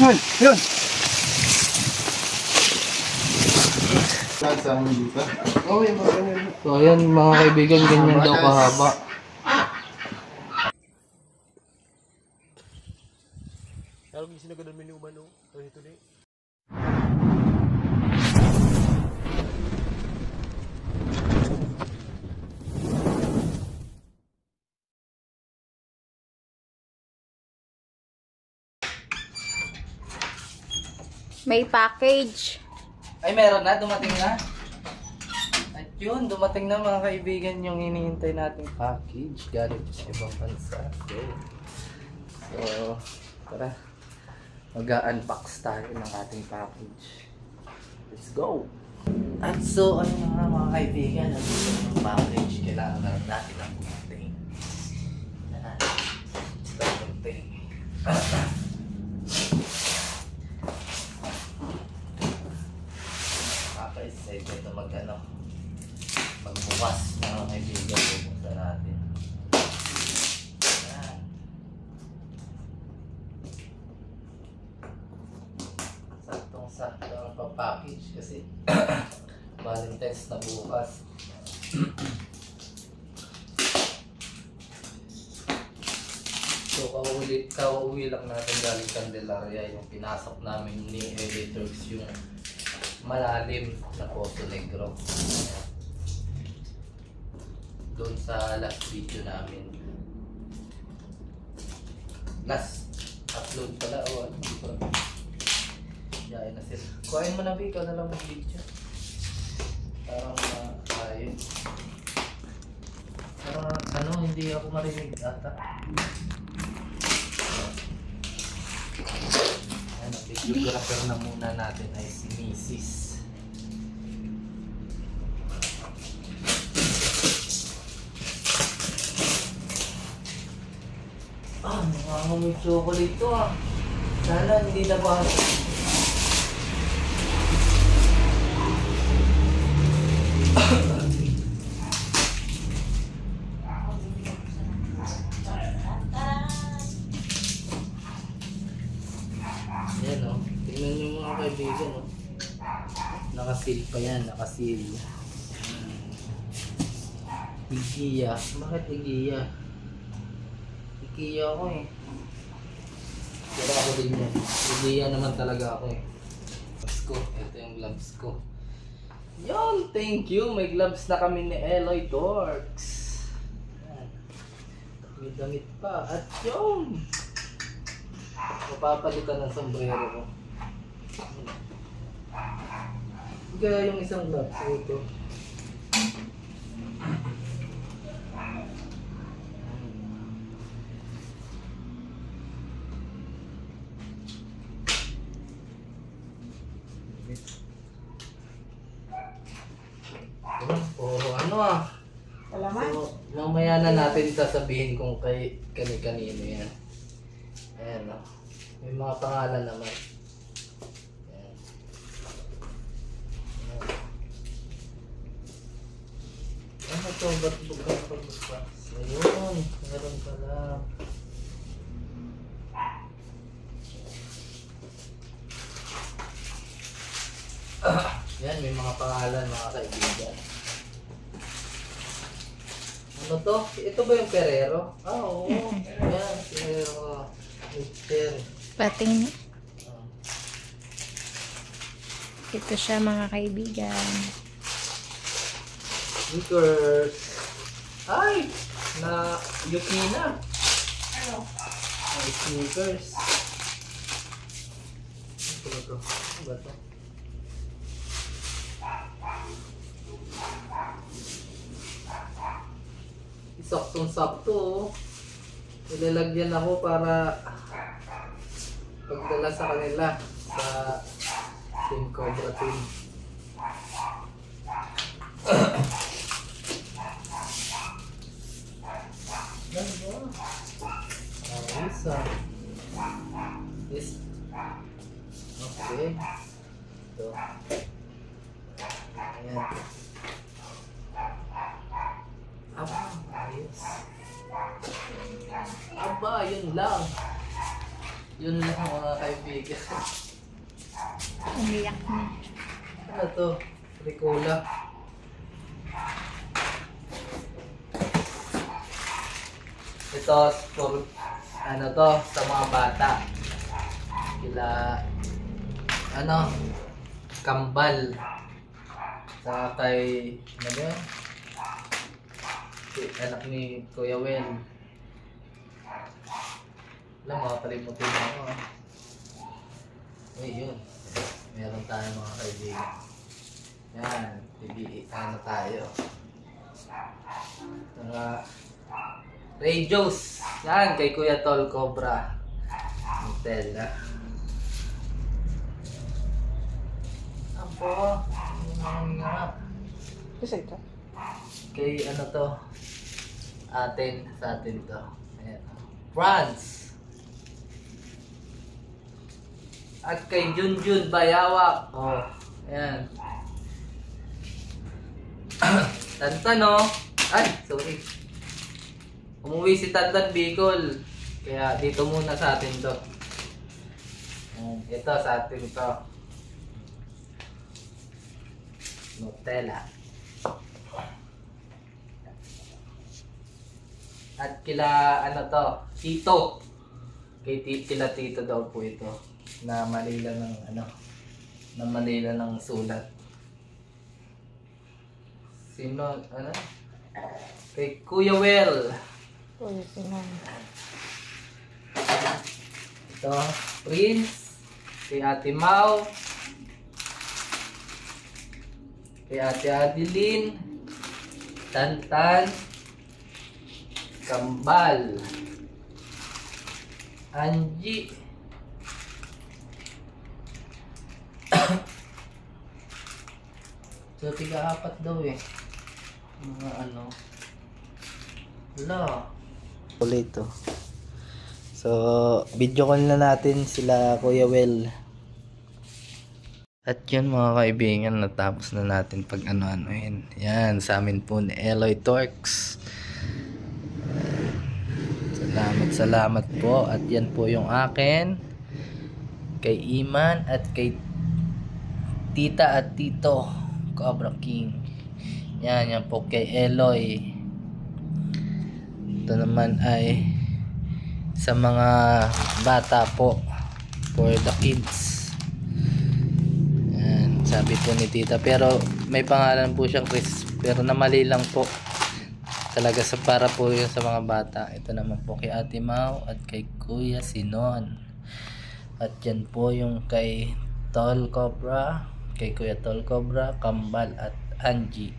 Yun, yun. Saan dito? Oo, yung mga ganyan. So ayan mga kaibigan, ganyan daw kahaba. Pero kung sinagadan mo yung umano, ito na eh. May package. Ay meron na, dumating na. At yun, dumating na mga kaibigan yung hinihintay nating package galing sa ibang bansa. So, tara. Mag-unbox tayo ng ating package. Let's go! At so, ano nga mga kaibigan, ang package, kailangan na natin ang gunting. Gunting. Excited na magbukas mga kaibigan, bubuksan natin. Ayan. Saktong-sakto ang papackage kasi Valentine's na bukas. So kauwi lang natin galing Candelaria, yung pinasok namin ni editors yung malalim na Poso Negro. Doon sa last video namin. Last upload pala o ano? Yain na sila. Kuhain mo na ba? Ikaw na lang ang video. Parang ayun. Parang ano, hindi ako marinig ata. Ano, videographer na muna natin ay si Mrs. Nangangamoy chocolate to ah. Sana hindi nabasa. Yan o. Tingnan nyo mga kaibigan o. Nakasil pa yan. Nakasil. Igiya. Bakit Igiya? Igiya ako eh. Pero ako din yan. Igiya naman talaga ako eh. Gloves ko. Ito yung gloves ko. Yon, thank you. May gloves na kami ni Eloy Dorks. May damit pa. At yun. Mapapalitan ng sombrero ko. Kaya yung isang gloves ito. Ano ah. So, mamaya na natin sasabihin kung kanino yan. Ayan o. May mga pangalan naman. Ayan. Ano ito? Ba't bukas? Ayun. Meron pala. Yan, may mga pangalan mga kaibigan. Ano to? Ito ba yung Ferrero? Ah, oo. Yan, Ferrero. Mixer. Pating. Ito siya mga kaibigan. Sneakers. Ay! Na Yukina. Ano? Ay, sneakers. Ito ba to? Ano ba to? Saktong-sakto oh. Ilalagyan ako para pagdala sa kanila sa Team Cobra Team. Ganda. Ayos ah. This. Okay. Ito. Ayan. Aba, ayos. Aba, yun lang. Yun lang mga kaibigan. Umiyak na. Ano to? Ricola. Ito for ano to sa mga bata. Kila ano kambal. Sa kay ano ba yun? Anak ni Kuya Wen. Alam mo, kalimutin mo ako. Uy, yun. Meron tayo mga kaibigan. Yan. Ano tayo. Radios. Yan, kay Kuya Tol Cobra. Nutella. Apo. Ano nga. Isa ito. Kay ano to? Sa atin to. Ayan. France. At kay Junjun Bayawak. Oh, ayan. Tantan oh. Ay, sorry. Umuwi si Tantan Bicol. Kaya dito muna sa atin to. Ito sa atin to. Nutella. At kila ano to, Tito. Kila Tito daw po ito. Na Manila ng ano, na Manila ng sulat. Sino ano? Kay Kuya Well. Kuya Sinon. Ito, Prince. Kay Ate Mau. Kay Ate Adeline. Tantan. Kambal. Angie. So, 3-4 daw eh. Mga ano. Wala. Ulit to. So, video call na natin sila Kuya Well. At yun mga kaibigan, natapos na natin pag ano-anoin. Yan, sa amin po ni Eloy Torx. Salamat po. At yan po yung akin. Kay Iman at kay Tita at Tito Cobra King. Yan po kay Eloy. Ito naman ay sa mga bata po, for the kids. Yan, sabi po ni Tita, pero may pangalan po siyang Chris, pero namali lang po talaga, sa para po yun sa mga bata. Ito naman po kay Ate Mau at kay Kuya Sinon. At yan po yung kay Tol Cobra, kay Kuya Tol Cobra, Kambal at Angie.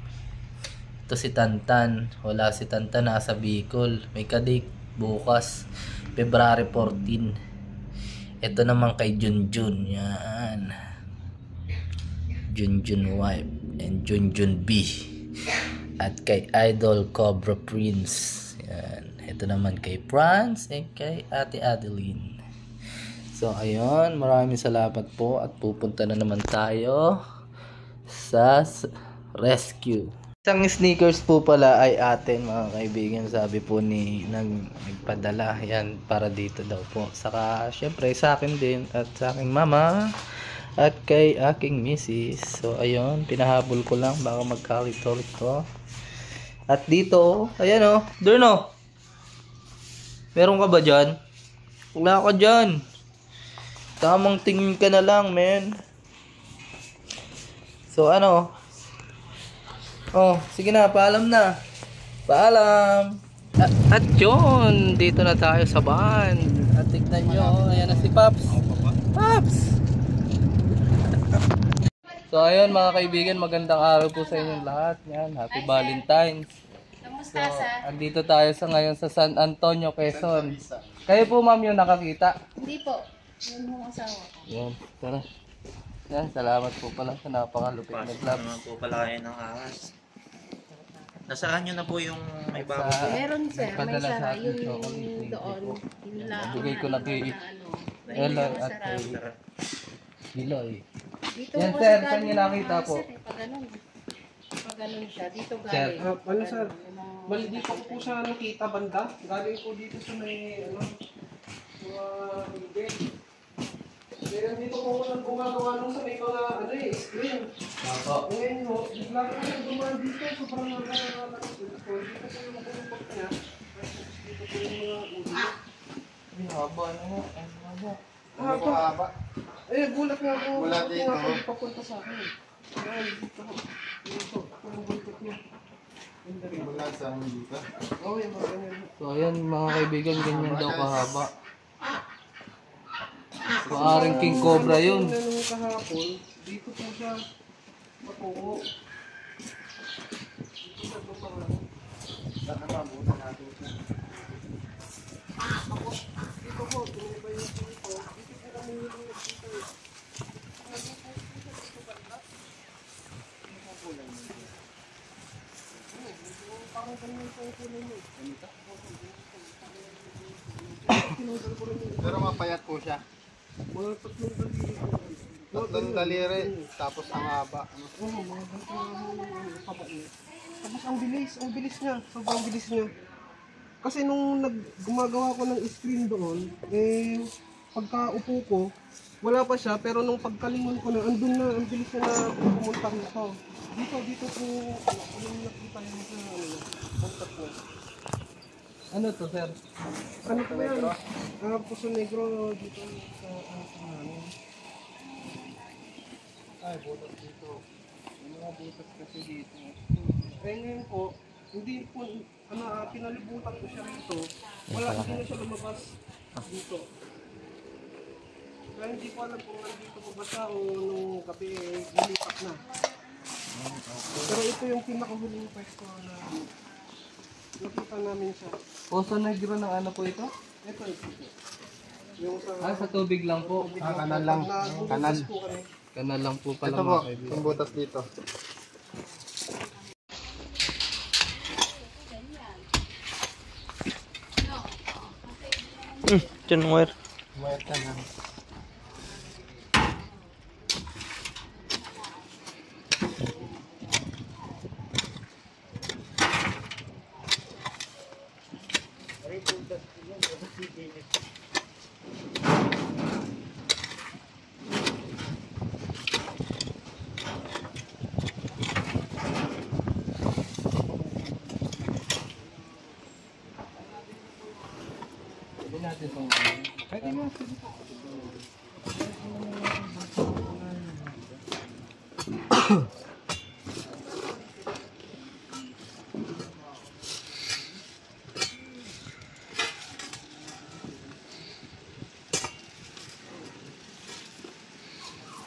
Ito si Tantan. Wala si Tantan, nasa Bicol. May kadik bukas, February 14. Ito naman kay Junjun. Yan. Junjun wife and Junjun B. At kay Idol Cobra Prince. Yan. Ito naman kay France and kay Ate Adeline. So ayun, maraming salamat po at pupunta na naman tayo sa rescue. Isang sneakers po pala ay atin mga kaibigan, sabi po ni nagpadala yan para dito daw po. Saka syempre sa akin din at sa aking mama at kay aking misis. So ayun, pinahabol ko lang baka magkalito-lito. At dito, ayan o, doon o. Meron ka ba dyan? Wala ka dyan. Tamang tingin ka na lang, men. So ano? Oh, sige na, paalam na. Paalam. At yun, dito na tayo sa van. At tignan nyo, ayan na si Paps. Paps! So ayun mga kaibigan, magandang araw po sa inyong lahat. Yan, happy Valentine's. So, andito tayo ngayon sa San Antonio, Quezon. Kayo po ma'am yung nakakita? Hindi po. Yun yung asawa ko. Yan, tara. Yan, salamat po pala sa napakalupit na club. Naman po pala kayo ng ahas. Nasaan nyo na po yung may bago? Meron sir, may Nagpadala sa sara. akin, Yung chocolate, doon. Yung lang. Bigay ko na kay Eloy at kay Giloy. Dito Yan po sir, kasi saan niyo galing nakita yung po? sir, pag ganun. Pag ganun siya, dito Sir. galing. Ano sir? Bali dito ko po siya nakita banda. Galing po dito sa may ano. hindi. Kaya dito ko nang gumagawa nung sa may mga screen. Ako. Ngayon mo, bigla ko nang gumawa dito. Sobrang nagkakaroon dito. Dito ko yung magulupot niya. Dito ko yung mga ulo. Ay, haba na nga. Ay, haba. Haba. Eh, gulat nga ako. Gulat Bakit dito. nga ako papunta sa akin. Ayan, dito ako. Dito. Ito yung bultot niya. Wala sa amin dito. Oo, yung mga ganyan. So, ayan mga kaibigan, ganyan daw kahaba. Maaring king cobra yun. Nung kahapon, dito po siya matungo. Dito sa ito pang ano. Saan na mabutan natin ito? Dito po, tumibay yung dito. Dito po kami yung dito. Parang ganyan po yung kulay mo. Tinanggal ko rin yung Pero mapayat po siya. mga tatlong daliri. Tatlong daliri, tapos ang haba. Oo, mga ganito ang haba niya. Tapos ang bilis niya. Sobrang bilis niya. Kasi nung gumagawa ko ng screen doon, pagka-upo ko, wala pa siya, pero nung pagkalingon ko na, andun na, ang bilis niya na pumunta rito. Dito po, yung nakita niyo sa contact ko. Ano to, sir? Ano po yan? Puso negro dito sa ano. Ay, butas dito. May mga butas kasi dito. Eh ngayon po, hindi po, pinalibutan ko siya rito. Hindi na siya lumabas dito. Kaya hindi ko alam kung nandito po ba siya o nung gabi nilipat na. Pero ito yung pinakahuling pwesto na nakita namin siya. Poso negro ng ano po ito? Ito. Yung Sa tubig lang po. Kanal lang. Kanal. Kanal lang po pala Ito po, mga kaibigan. yung butas dito. Diyan wire. Wire ka na. Hindi natin itong Pwede mo.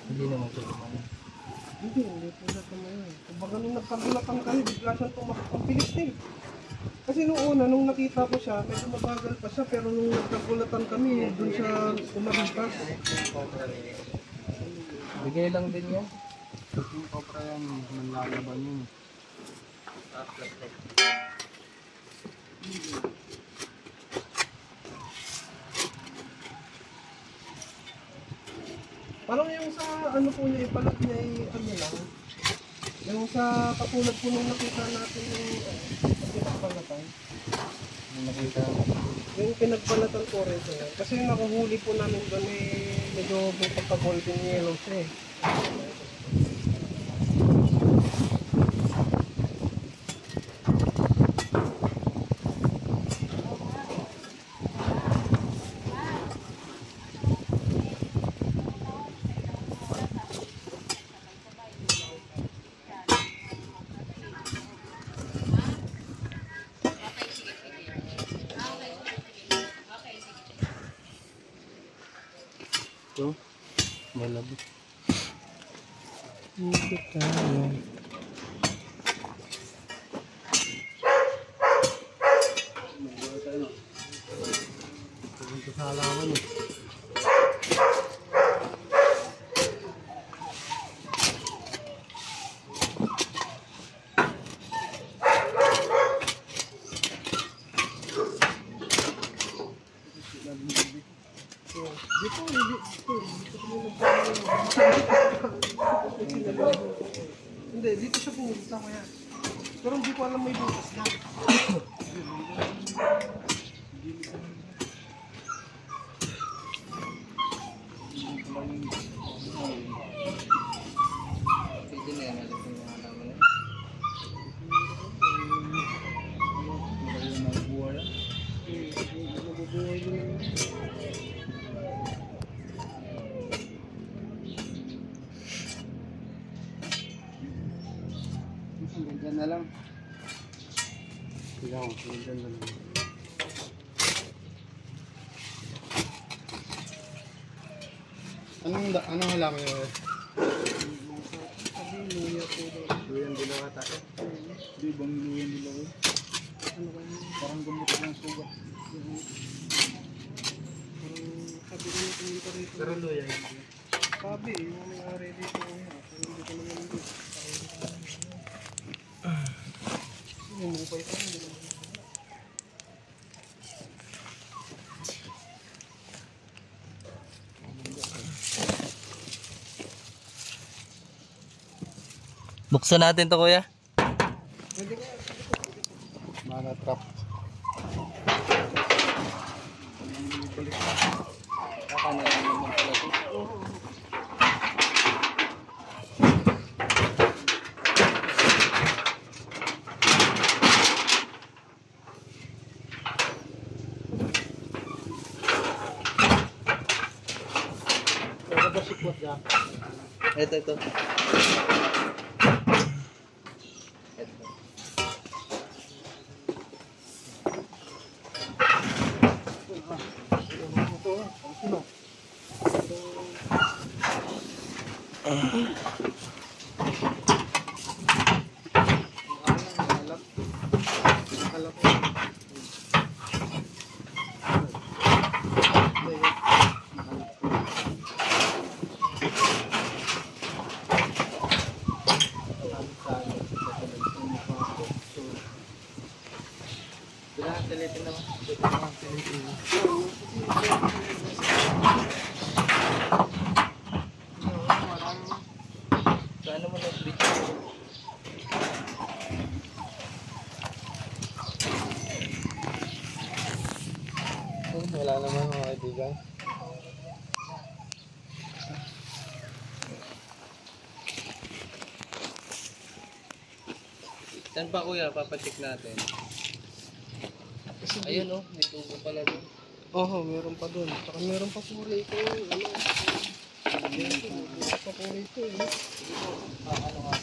Hindi naman po naman. Hindi po na tumayo. Kumbaga nung nagkagulatan kami, bigla siyang tumakbo. Ang bilis din. Kasi nung una, nung nakita ko siya, medyo mabagal pa siya, pero nung nagkagulatan kami, doon siya umalipas. Bigay lang din yan. Yung cobra yan, manlalaban yun. Parang yung sa ano po niya, ipalat niya ano lang. Yung sa katulad po nung nakita natin yung pinagbalatan. Yung nakita. Yung pinagbalatan ko rin siya. Kasi yung nakuhuli po namin doon medyo may pagka-golden yellow siya eh. Ito. Malabot. Dito tayo. Ito sa halaman eh. Dito ko hindi, dito siya pumunta ko yan. Pero hindi ko alam may butas na. Pwede na yan. Alam mo mga naman na. Mabubuhay din naman. Diyan na lang. Diyan na lang. Anong halaman yun? Sabi, luya po daw. Luyan dilaw ata. Di bang luyan dilaw? Ano ba yun? Parang gamot ng sugat. Parang sabi ko na pumunta rito. Pero luyan. Sabi, yung may-ari dito. Pero hindi ko naman dito. Yung mupay pa, hindi ko naman. Buksan natin to kuya. Pwede ka. Mana trap. Baka na lang naman pala ito. Pero ba sikwat dyan? Ito. Ito. Ano mo nag-video? Wala naman mga kaibigan. Saan pa kuya? Papacheck natin. Ayun oh, may tubo pala doon. Oo, meron pa doon. Saka meron pa po rito. Ano? Meron pa po rito. Ano nga?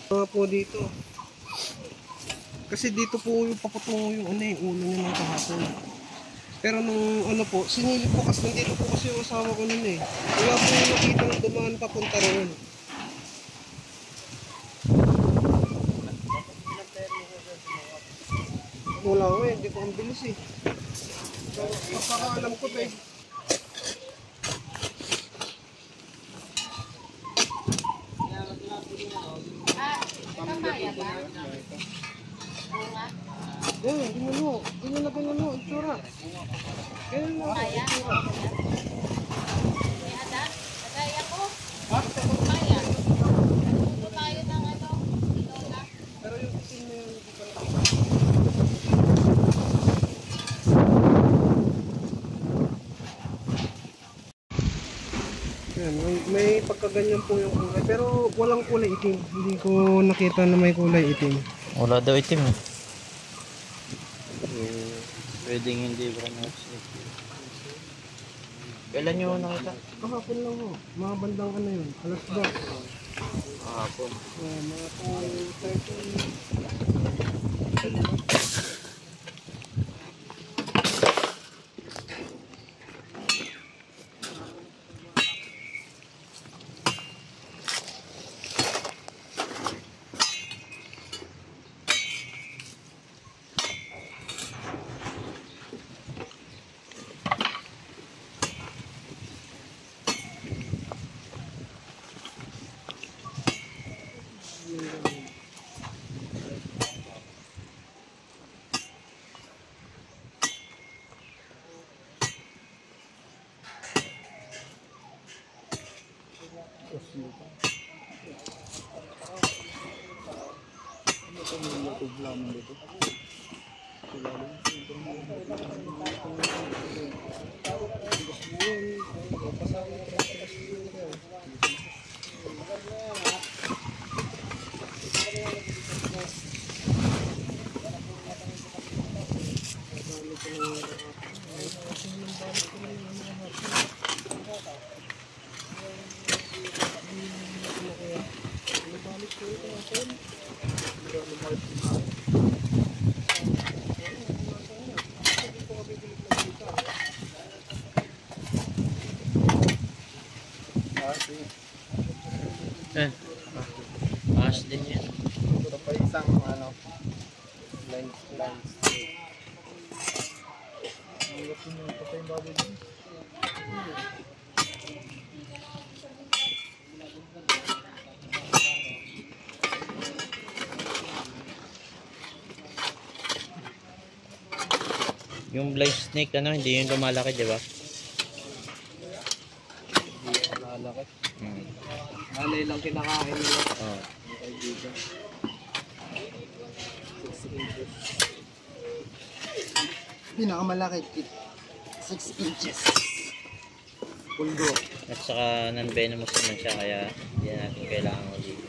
Mga po dito. Kasi dito po yung papatungo yung ano yung ulo niya ng kahapon. Pero nung ano po, sinilip po kasi nandito po kasi yung asawa ko nun eh. Kaya po yung nakita ng dumaan papunta roon. Wala ko eh, hindi ko ang bilis eh. So, kapakaalam ko eh. Papaya ba? Bunga? Eh, ganyan na itsura. Ganyan na. Papaya? May ada? Agay ako? Papaya. Nagpupo tayo ng ano? Lola. Pero yung isin na yun, hindi pa nakita. Yan, may pagkaganyan po yung kulay. Pero walang kulay itim. Hindi ko nakita na may kulay itim. Wala daw itim eh. Pwedeng hindi brown house. Kailan nyo nakita? Kahapon lang ho. Mga bandang ano yun. Alas 2. Kahapon. Mga 2:30. Maas din yan. Ito pa isang ano, lens. Yung blind snake, ano, hindi yung lumalaki, di ba? Hindi malalaki. Hmm. Alay lang kinakain nila. Oh. Yung kaibigan. 6 inches. Pinakamalaki, 6 inches. Pundo. At saka non-venomous naman siya, kaya hindi natin kailangan ulitin.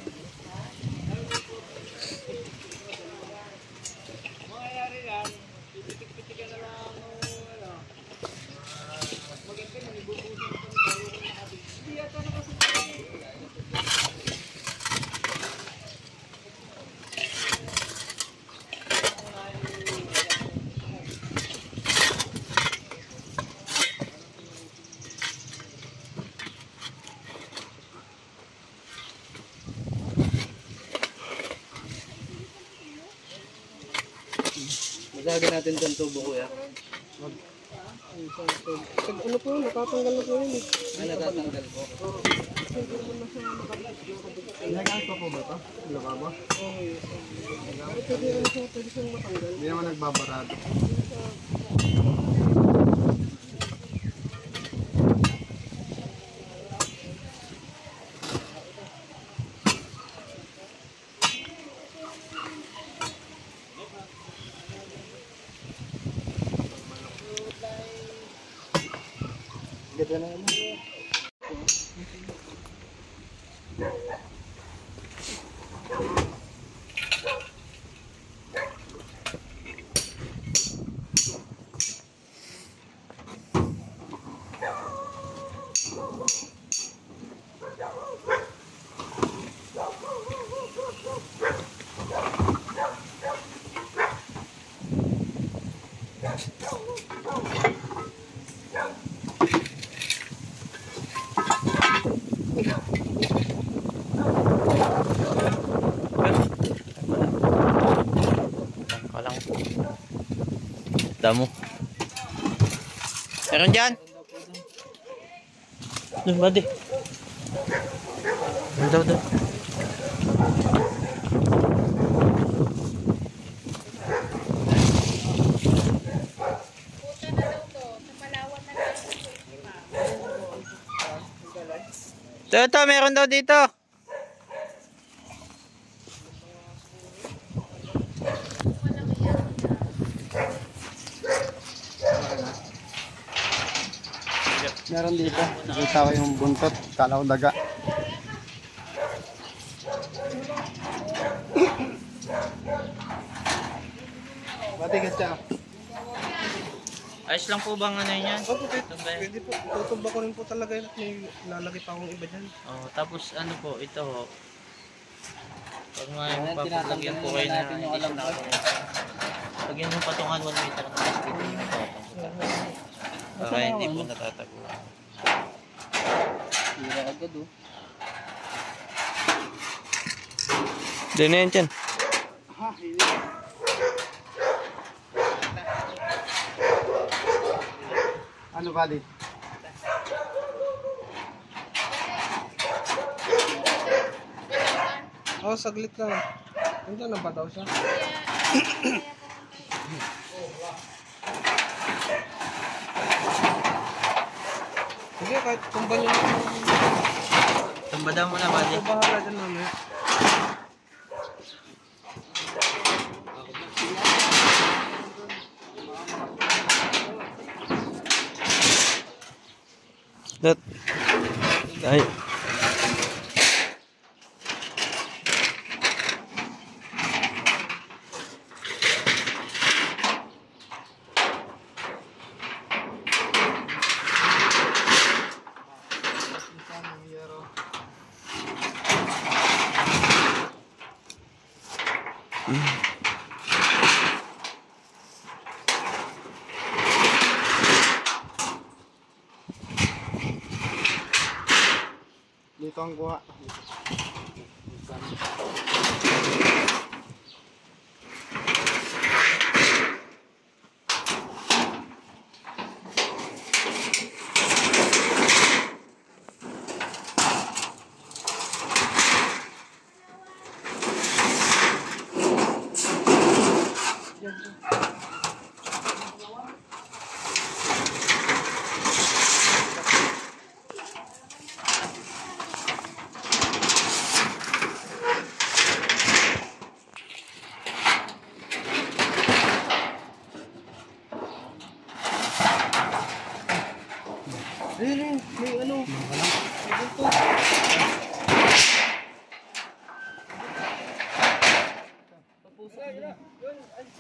Masagin natin dyan tubo kuya. Pag ano po, natatanggal na po yun eh. Ay, natatanggal po. Ilagaan pa po ba ito? Ilaka ba? Oo, yes. Pero pwede siyang matanggal. Hindi naman nagbabarado. Ganda na naman. Kalang damo. Meron dyan? Doon ba di? Doon. Puta na daw to. Sa Palawan na lang. Ito, meron daw dito. Meron dito. Nakita ko yung buntot. Kala ko daga. Matigas siya. Ayos lang po bang ano yan? Opo, pwede po. Tutuba ko rin po talaga yun at may lalagay pa akong iba dyan. Oh, tapos ano po, ito ho. Pag may papaglagyan po kayo na hindi siya lagyan mo patungan 1 meter na dito yung patong. Para hindi po natatago. Hira agad oh. Doon na yan dyan. Ha, hindi. Ano ba di? Oh, saglit lang. Nandiyan na ba daw siya? Sige, kahit tumba niyo na. Tumbada mo na, buddy. Ako bahala dyan namin. That. Ay. Dito ang kuha. Ayun, may ano.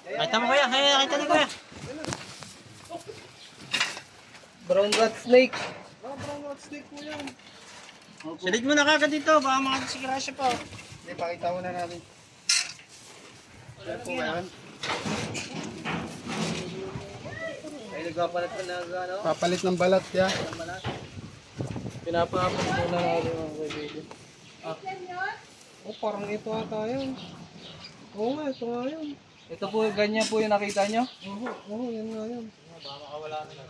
Kita mo kuya, kita ni kuya. Brown rat snake. Brown rat snake po yan. Silid mo na kagad dito, baka makasigrasya pa. Hindi, pakita muna natin. Yan po ngayon. Ay, nagpapalit pa na ano? Papalit ng balat ya. Pinapahapon muna natin mga kaibigan. Oh, parang ito ata yun. Oo nga, ito nga yun. Ito po, ganyan po yung nakita nyo? Oo, yan nga yun. Makakawala na lang.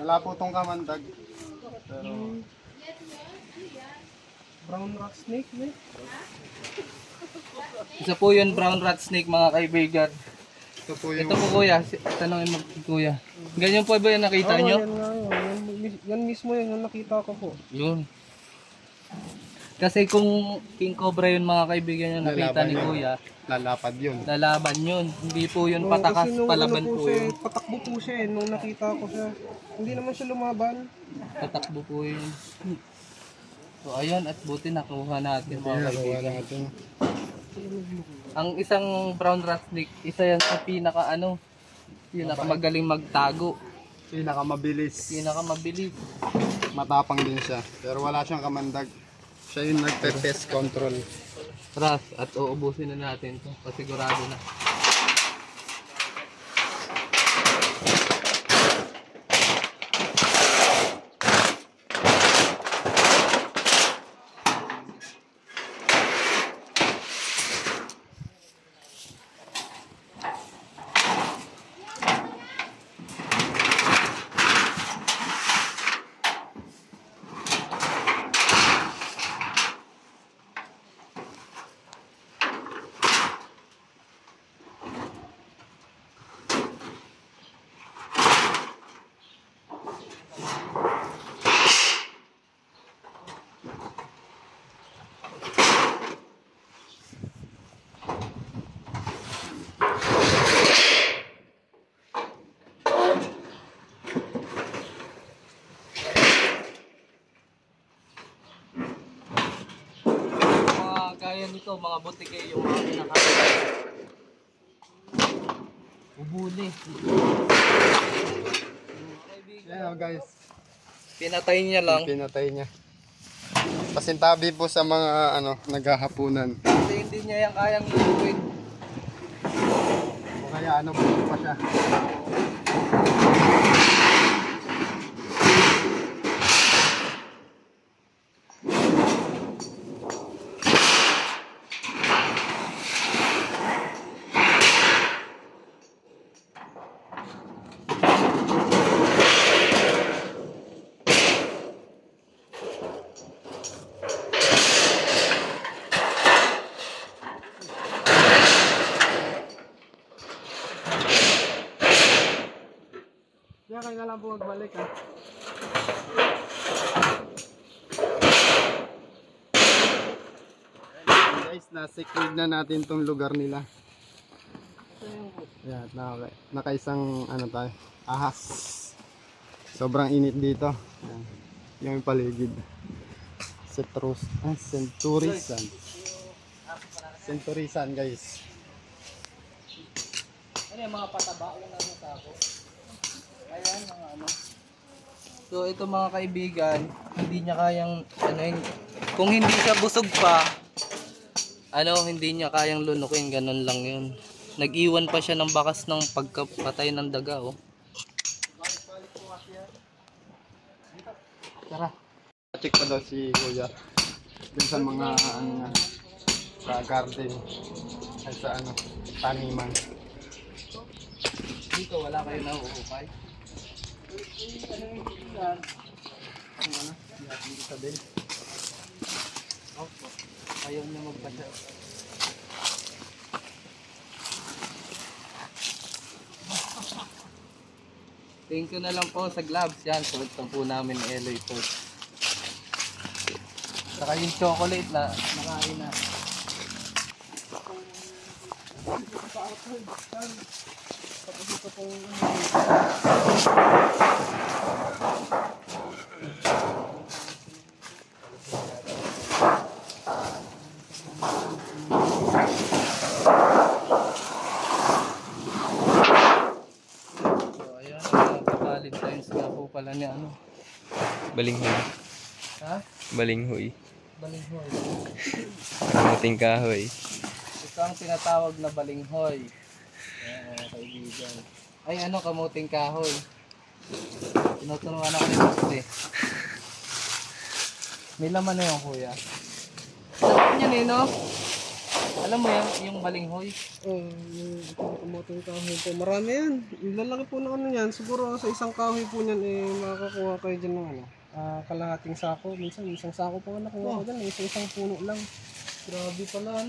Wala po itong kamandag. Pero... brown rat snake, eh. Isa po yun, brown rat snake mga kaibigan. Ito po yung... Ito po kuya, tanongin mo kuya. Ganyan po ba yung nakita nyo? Yan nga yun. Yan mismo yun, yung nakita ko po. Yun. Kasi kung king cobra yun mga kaibigan yung nakita ni kuya, Lalapad yun. lalaban yun. Hindi po yun Oo, patakas, kasi nung palaban ano po siya, yun. patakbo po siya eh, nung nakita ko siya. Hindi naman siya lumaban. Patakbo po yun. So ayun, at buti nakuha natin mga kaibigan. natin. Ang isang brown rat snake, isa yan sa pinaka magaling magtago. Pinakamabilis. Pinakamabilis. Matapang din siya. Pero wala siyang kamandag. Siya yung nagpe-pest control. Ras, at uubusin na natin to. Pasigurado na. Gaya nito, mga butike yung mga pinaka ubuli. Yan guys. Pinatay niya lang. Pinatay niya. Pasintabi po sa mga naghahapunan. Kasi hindi niya yung kayang iuwin. O kaya buto pa siya. Kaya kaya lang po magbalik ha. Guys, na-secure na natin tong lugar nila. Ayan, nakaisang tayo, ahas. Sobrang init dito. Ayan. yung paligid. Centurisan. Centurisan guys. Ano yung mga pataba yung nasa tako? Ayan, mga ano. So ito mga kaibigan, hindi niya kayang, kung hindi siya busog pa, hindi niya kayang lunukin, ganun lang yun. Nag-iwan pa siya ng bakas ng pagkapatay ng daga, oh. Tara. Check pa daw si Kuya dun sa mga sa garden ay sa taniman. Dito wala kayo nahuhukay. Dito sa din. Opo. Ayaw niya magpasa. Thank you na lang po sa gloves. Yan, suot pa po namin ni Eloy po. Saka yung chocolate na nakain na. Tapos ito pong Valentine's nga po pala ni Balinghoy. Ha? Balinghoy. Balinghoy. Kamuting kahoy. Ito ang tinatawag na balinghoy. Ayan mga kaibigan. Ay kamuting kahoy. Tinuturuan ako ni Boss eh. May laman na yun kuya. Sarap niyan no? Alam mo yan, yung balinghoy. yung kamotong kahoy po. Marami yan. Yung lalaki po ng yan. Siguro sa isang kahoy po niyan makakakuha kayo dyan ng kalahating sako. Minsan isang sako po nakuha ko dyan. Isang puno lang. Grabe pala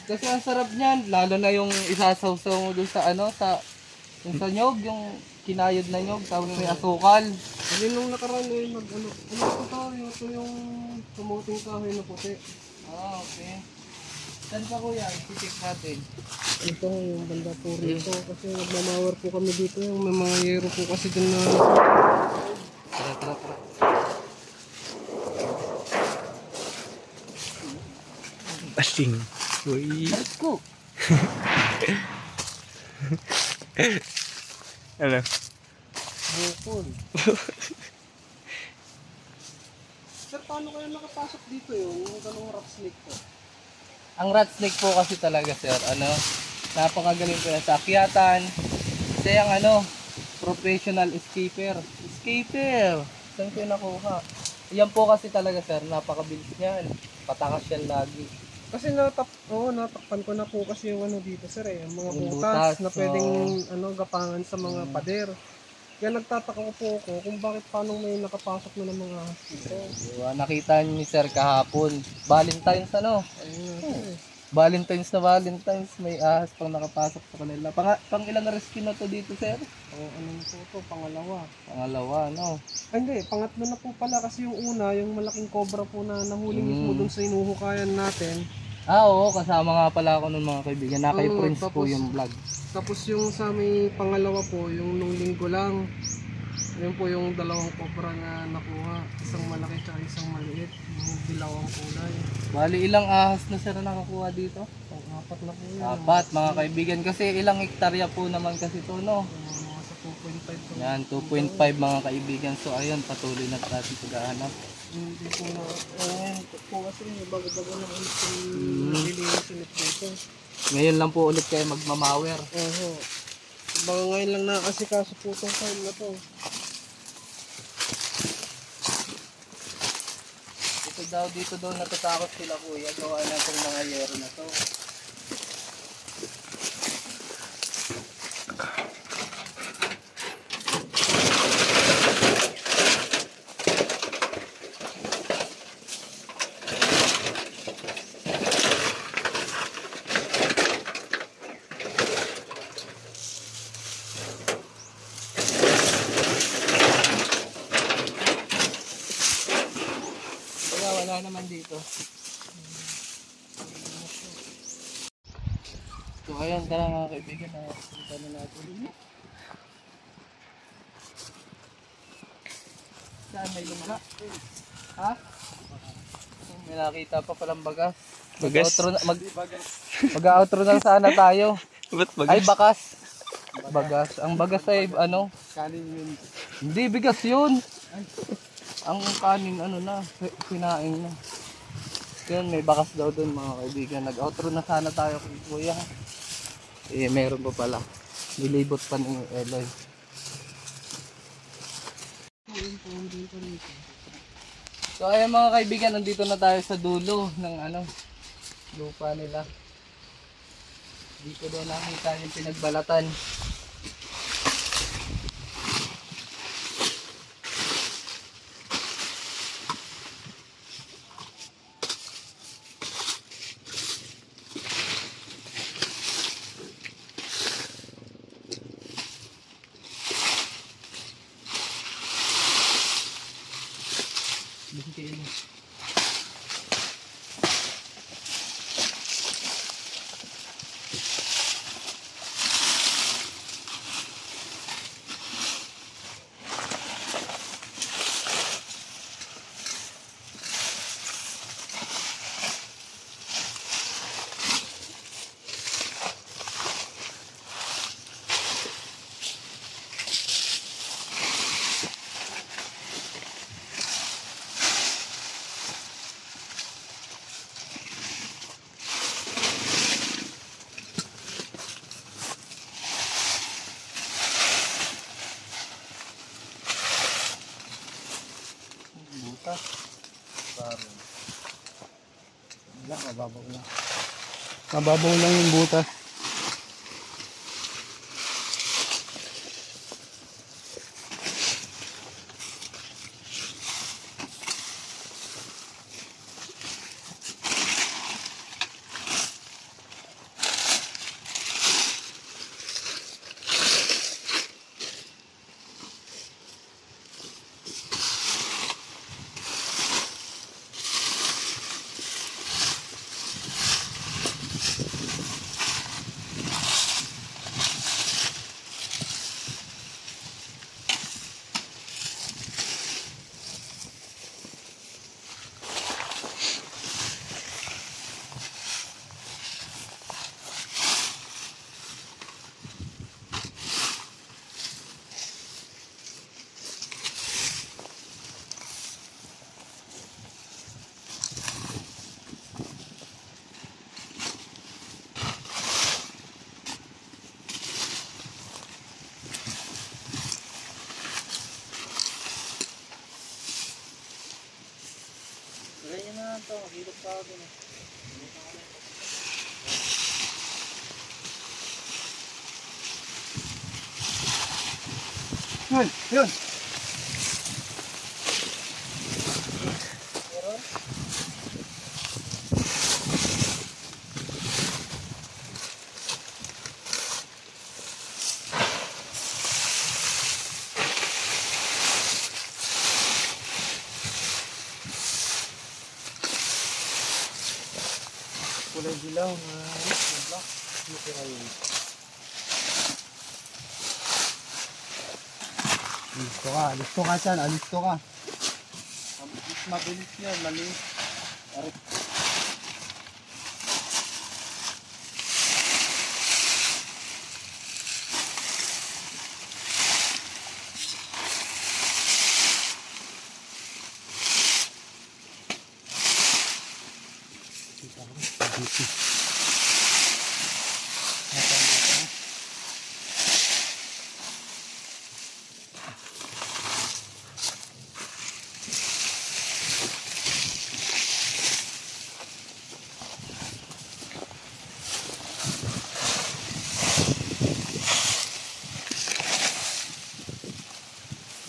Kasi ang sarap niyan, lalo na yung isasawsaw mo dun sa yung sa nyog, yung kinayod na nyog, tapos may asukal. Kasi nung nakaraan ito yung kamoting kahoy na puti. Okay. Saan pa kuya? Titik natin. Ito yung banda po rito kasi nagmamawar po kami dito. Yung may mga yero po kasi dun na Tara. Basing. Uy. Let's go! Ano? Bukol. Sir, paano kayo nakapasok dito yung ganong rock snake po? Ang rat snake po kasi talaga sir, napakagaling po na sa akyatan. Kasi ang professional escaper. Saan ko yung nakuha? Yan po kasi talaga sir, napakabilis niyan. Patakas yan lagi. Kasi natakpan ko na po kasi yung dito sir yung mga Yung butas butas, na pwedeng gapangan sa mga pader. Kaya nagtataka ko po ako kung paano may nakapasok na ng mga dito. Diba, nakita niyo ni sir kahapon. Valentine's Valentine's may ahas pang nakapasok sa kanila. Pang ilang rescue na to dito sir? Pangalawa. Pangalawa, Ay, hindi, pangatlo na po pala kasi yung una, yung malaking cobra po na nahuli mismo dun sa inuhukayan natin. Oo, kasama nga pala ako ng mga kaibigan. Na kay Prince po tapos- yung vlog. Tapos yung sa may pangalawa po, yung nung linggo lang, yun po yung dalawang cobra na nakuha. Isang malaki at isang maliit, yung dilawang kulay. Bali, ilang ahas na sir na nakakuha dito? Apat na po yan. Apat mga kaibigan. Kasi ilang hektarya po naman kasi to, no? Mga sa 2.5 po. Yan, 2.5 mga kaibigan. So ayun, patuloy na natin paghahanap. Hindi po na, po kasi bago-bago na ulit yung nililinis ulit dito. Ngayon lang po ulit kayo magmamawer. Oho. Baka ngayon lang nakasikaso po itong time na to. Dito daw natatakot sila kuya. Gawa na itong mga yero na to. Wala naman dito. So ayun, tara mga kaibigan, punta na natin. saan may lumga. Ha? May nakita pa palang bagas. Bagas? Mag-outro na sana tayo. Ba't Ay, bakas. Bagas. Ang bagas ay ano? Kanin yun. Hindi, bigas yun. Ang kanin, ano na, pinaing na. Yun, may bakas daw dun mga kaibigan. Nag-outro na sana tayo kay Kuya. Eh, meron pa pala. Nilibot pa ni Eloy. So ayun mga kaibigan, nandito na tayo sa dulo ng ano, lupa nila. Dito daw nakita yung pinagbalatan. Butas. Parang. Wala, mababaw lang. Mababaw lang yung butas. Ganyan na ito, hilot pa ako din. Yun, yun. Kulay dilaw na black. Natira yun. Alisto ka dyan, alisto ka. Mabilis yun, maliit.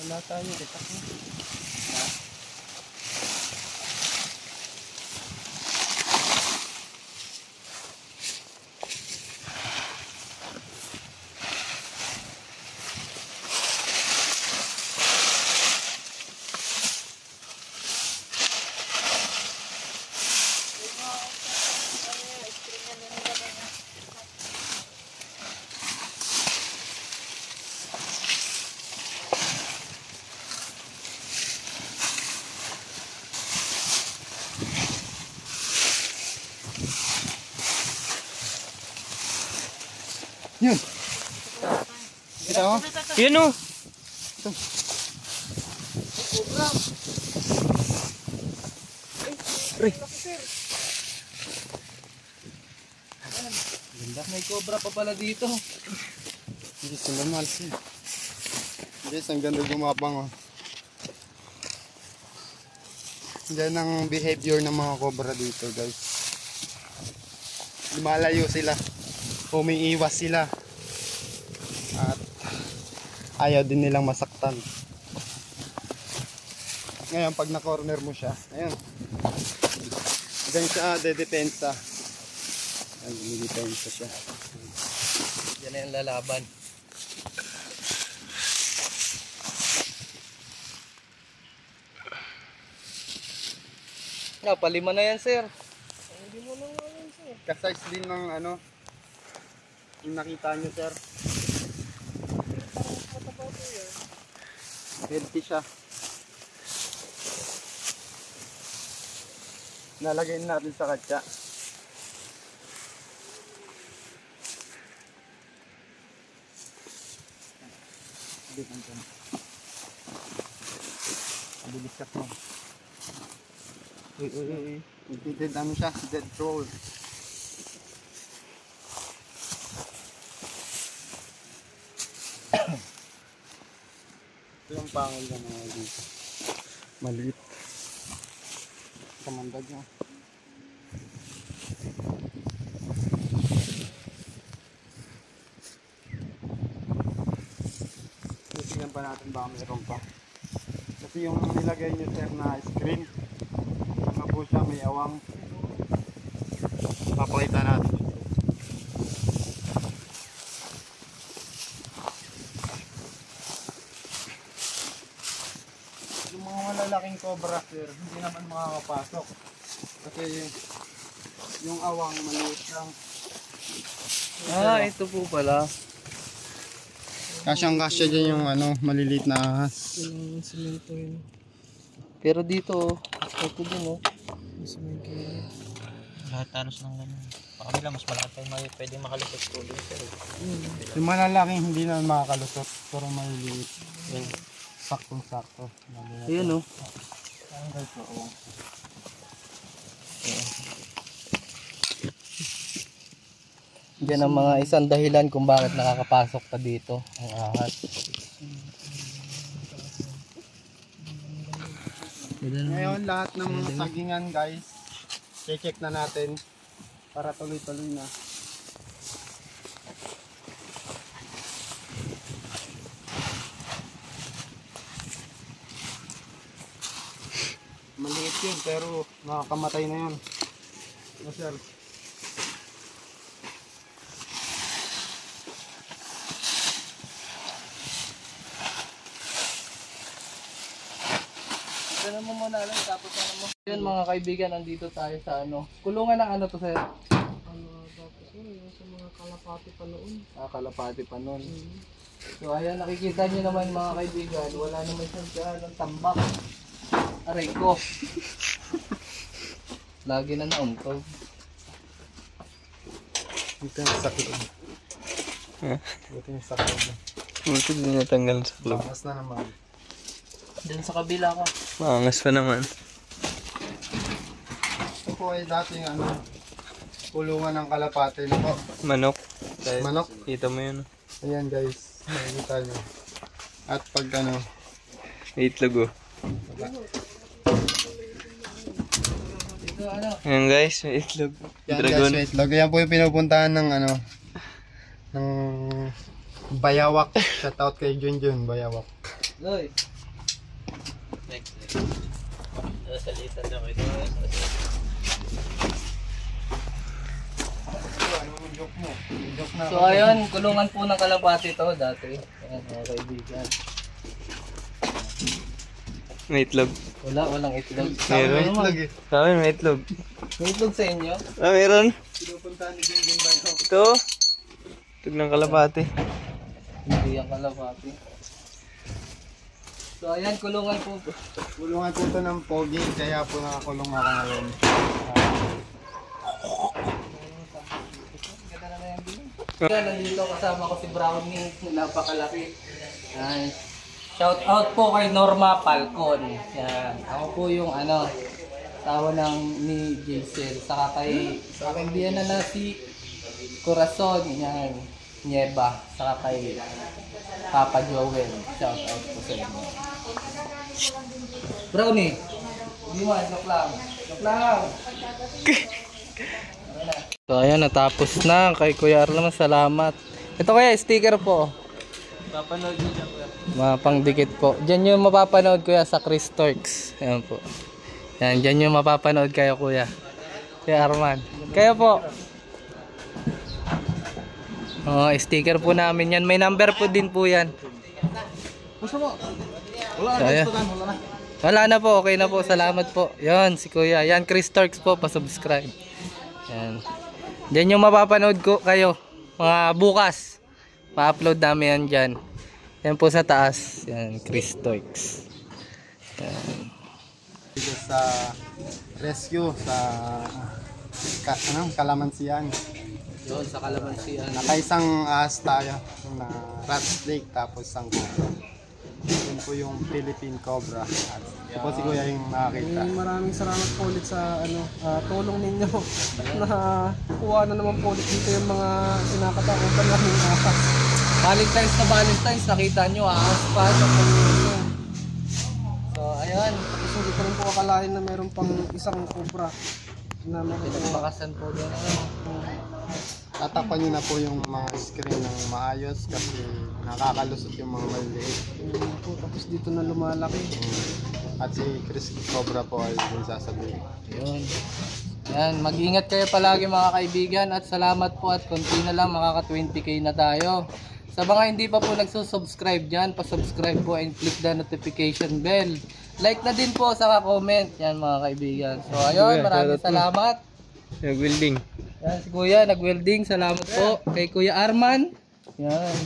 Wala tayo, detak na. Yun. Kita mo? Yun o. May cobra pa pala dito. Yes, ang malsi. Yes, ang ganda gumapang, oh. Yan ang behavior ng mga cobra dito, guys. Lumalayo sila. Umiiwas sila. At ayaw din nilang masaktan. Ngayon, pag na-corner mo siya, ayun. Ganyan siya, dedepensa. Ayun, dedepensa siya. Yan na yung lalaban. Palima na yan, sir. Kasize din ng ano, yung nakita nyo, sir. Healthy siya. Nalagay natin sa katsa. Bilis ka mo. Uy. Dead ano siya? Dead troll. Ito yung pangol na mga dito. Maliit. Kamandag niya. Tingnan pa natin baka mayroon pa. Kasi yung nilagay nyo, sir, na screen, na po siya, may awang. Papakita natin. Yung mga malalaking cobra, sir, hindi naman makakapasok. Kasi yung awang maliit lang. Ito po pala. Kasyang-kasya dyan yung ano, maliliit na ahas. Pero dito, ito din oh. Lahat talos ng ganun. Pakabila, mas malaki tayo pwedeng makalusot tuloy. Yung malalaking hindi na makakalusot, pero maliliit. Yung saktong-sakto. Ayan oh. Yan ang mga isang dahilan kung bakit nakakapasok pa dito ang ahas. Ngayon lahat ng mga sagingan, guys, check na natin para tuloy-tuloy na. Maliit yun pero nakakamatay na yun. No, sir. Ganun mo muna lang, tapos ano mo. Yun mga kaibigan, nandito tayo sa ano. Kulungan ng ano to, sir? Sa mga kalapati pa noon. Kalapati pa nun. So ayan, nakikita nyo naman mga kaibigan, wala naman siyang ng tambak. Aray ko. Lagi na nauntog. Ito yung sakit. Ito yung sakit. Buti din natanggal sa club. Bakas na naman. Diyan sa kabila ka. Maangas pa naman. Ito po ay dating ano, kulungan ng kalapate na po. Manok. Manok. Kita mo yun. Ayan, guys, makikita nyo. At pag ano, Itlog oh. Ito ano. Ayan guys, may itlog. yan Dragon. guys, itlog. Yan po yung pinupuntahan ng ano, ng Bayawak. Shoutout kay Junjun, Bayawak. Loy. Salitan lang ito. Anong joke mo? Joke na. So ayun, kulungan po ng kalapati to dati. Ayan mga kaibigan. May itlog. Walang itlog. Meron itlog eh. Sa amin may itlog. May itlog sa inyo? Ah, meron. Pinupuntahan ni Junjun Bayawak. Ito. Itlog ng kalapate. Hindi ang kalapati. So ayan, kulungan po. Kulungan po ito ng pogi, kaya po nakakulong ako ngayon. Ganda na yan din. Yan, nandito kasama ko si Brownie, napakalaki. Yan. Shout out po kay Norma Falcon. Yan. Ako po yung tawa ni Jaisel. Saka kay kaibigan na si Corazon. Yan. Nieba. Saka kay Papa Joel. Shout out po sa inyo. Brownie. Hindi mo, joke lang. Joke lang. So ayan, natapos na kay Kuya Arlan. Salamat. Ito kaya sticker po. Papanood nyo dyan, kuya. Mapangdikit po. Diyan yung mapapanood kuya sa Chris Turks. Ayan po. Yan, diyan yung mapapanood kayo kuya. Kuya Arman. Kayo po. Oh, sticker po namin yan. May number po din po yan. Gusto mo? Wala So, ayan. Wala na po. Okay na po. Salamat po. Yan, si kuya. Yan, Chris Turks po. Pasubscribe. Yan. Diyan yung mapapanood ko kayo. Mga bukas. Pa-upload namin yan dyan. Yan po sa taas. Yan, Chris Turks. Yan. Dito sa rescue sa Kalamansian. Yun, sa Kalamansian. Nakaisang ahas tayo na rat snake tapos isang cobra. Yun po yung Philippine Cobra. At ito po si Kuya yung nakakita. Maraming salamat po ulit sa tulong ninyo na kuha na naman po ulit dito yung mga sinakatakutan namin ahas. Valentine's, nakita nyo ahas pa sa pagluto. So, ayan. So, hindi ko rin po akalain na meron pang isang cobra na makita. Pinagpakasan po doon. Tatakpan nyo na po yung mga screen ng maayos kasi nakakalusot yung mga maliliit. Tapos dito na lumalaki. At si Chris Cobra po ay yung sasabihin. Yun. Yan, mag-ingat kayo palagi mga kaibigan at salamat po at konti na lang makaka 20k na tayo. Sa mga hindi pa po nagsusubscribe dyan, pa-subscribe po and click the notification bell. Like na din po sa comment. Yan mga kaibigan. So ayun, maraming salamat. Nag-welding. Yan si Kuya, nag-welding. Salamat po kay Kuya Arman. Yan.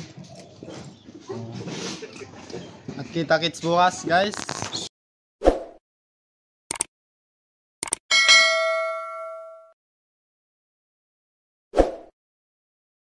At kita-kits bukas guys.